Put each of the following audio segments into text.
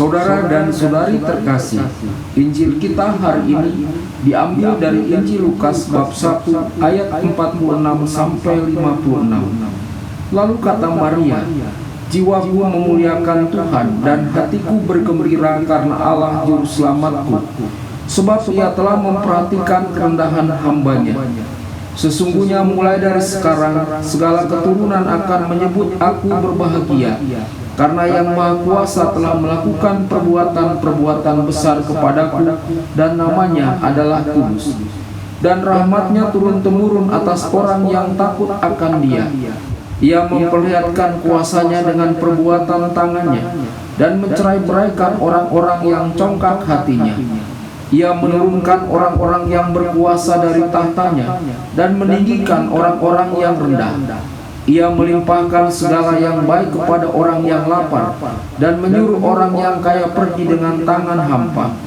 Saudara dan saudari terkasih, Injil kita hari ini diambil dari Injil Lukas bab 1 ayat 46 sampai 56. Lalu kata Maria, "Jiwaku memuliakan Tuhan dan hatiku bergembira karena Allah juru selamatku, sebab Ia telah memperhatikan kerendahan hamba-Nya. Sesungguhnya mulai dari sekarang segala keturunan akan menyebut aku berbahagia, karena Yang Maha Kuasa telah melakukan perbuatan-perbuatan besar kepadaku, dan namanya adalah kudus. Dan rahmat-Nya turun-temurun atas orang yang takut akan Dia. Ia memperlihatkan kuasa-Nya dengan perbuatan tangan-Nya, dan mencerai-beraikan orang-orang yang congkak hatinya. Ia menurunkan orang-orang yang berkuasa dari tahtanya, dan meninggikan orang-orang yang rendah. Ia melimpahkan segala yang baik kepada orang yang lapar, dan menyuruh orang yang kaya pergi dengan tangan hampa.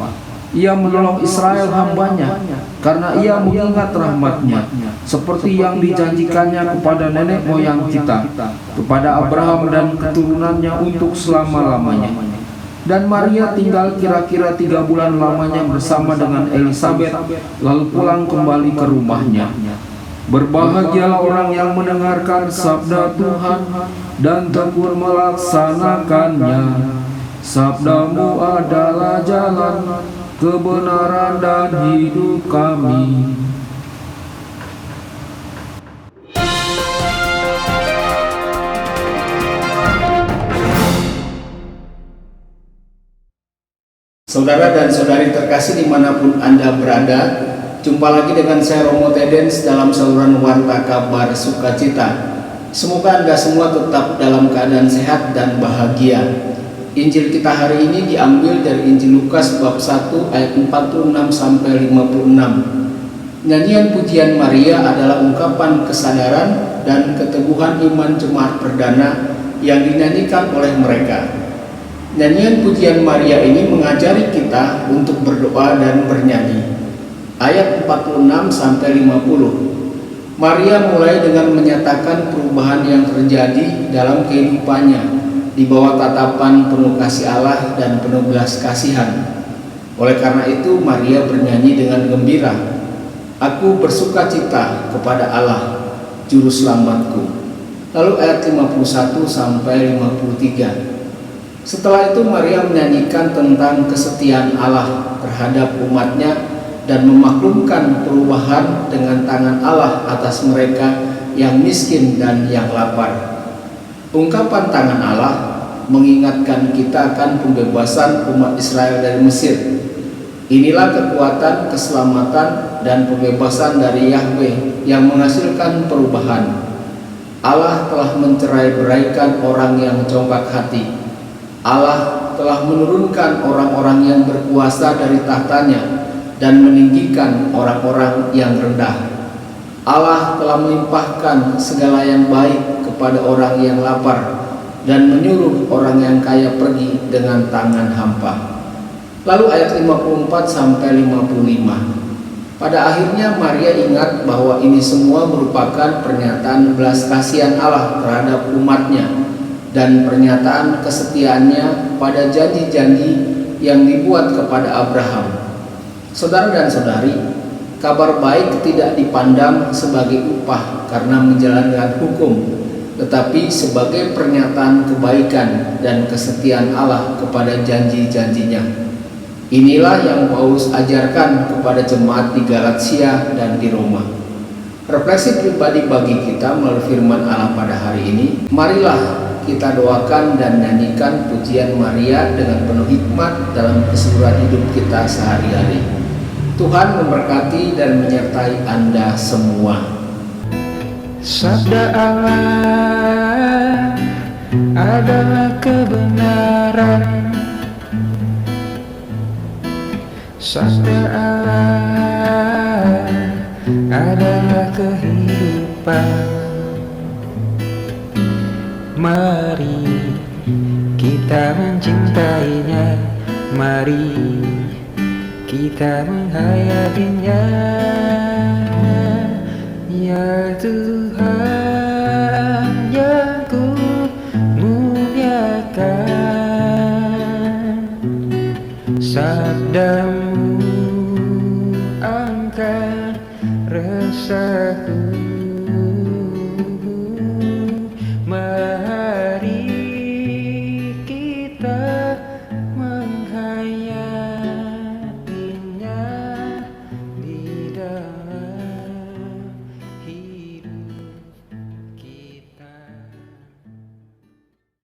Ia menolong Israel hamba-Nya, karena Ia mengingat rahmat-Nya, seperti yang dijanjikannya kepada nenek moyang kita, kepada Abraham dan keturunannya untuk selama-lamanya." Dan Maria tinggal kira-kira 3 bulan lamanya bersama dengan Elisabet, lalu pulang kembali ke rumahnya. Berbahagialah orang yang mendengarkan sabda Tuhan dan tekun melaksanakannya. Sabdamu adalah jalan, kebenaran dan hidup kami. Saudara dan saudari terkasih dimanapun Anda berada, jumpa lagi dengan saya Romo Tedens dalam saluran Warta Kabar Sukacita. Semoga Anda semua tetap dalam keadaan sehat dan bahagia. Injil kita hari ini diambil dari Injil Lukas bab 1 ayat 46 sampai 56. Nyanyian pujian Maria adalah ungkapan kesadaran dan keteguhan iman jemaat perdana yang dinyanyikan oleh mereka. Nyanyian pujian Maria ini mengajari kita untuk berdoa dan bernyanyi. Ayat 46 sampai 50. Maria mulai dengan menyatakan perubahan yang terjadi dalam kehidupannya di bawah tatapan penuh kasih Allah dan penuh belas kasihan. Oleh karena itu Maria bernyanyi dengan gembira, "Aku bersuka cita kepada Allah, juru selamatku." Lalu ayat 51 sampai 53. Setelah itu Maria menyanyikan tentang kesetiaan Allah terhadap umatnya dan memaklumkan perubahan dengan tangan Allah atas mereka yang miskin dan yang lapar. Ungkapan tangan Allah mengingatkan kita akan pembebasan umat Israel dari Mesir. Inilah kekuatan, keselamatan, dan pembebasan dari Yahweh yang menghasilkan perubahan. Allah telah mencerai-beraikan orang yang congkak hati. Allah telah menurunkan orang-orang yang berkuasa dari tahtanya dan meninggikan orang-orang yang rendah. Allah telah melimpahkan segala yang baik kepada orang yang lapar dan menyuruh orang yang kaya pergi dengan tangan hampa. Lalu ayat 54 sampai 55. Pada akhirnya Maria ingat bahwa ini semua merupakan pernyataan belas kasihan Allah terhadap umatnya dan pernyataan kesetiaannya pada janji-janji yang dibuat kepada Abraham. Saudara dan saudari, kabar baik tidak dipandang sebagai upah karena menjalankan hukum, tetapi sebagai pernyataan kebaikan dan kesetiaan Allah kepada janji-janjinya. Inilah yang Paulus ajarkan kepada jemaat di Galatia dan di Roma. Refleksi pribadi bagi kita melalui firman Allah pada hari ini, marilah kita doakan dan nyanyikan pujian Maria dengan penuh hikmat dalam keseluruhan hidup kita sehari-hari. Tuhan memberkati dan menyertai Anda semua. Sabda Allah adalah kebenaran. Sabda Allah adalah kehidupan. Mari kita mencintainya, mari kita menghayatinya. Ya Tuhan yang ku muliakan, sabdamu.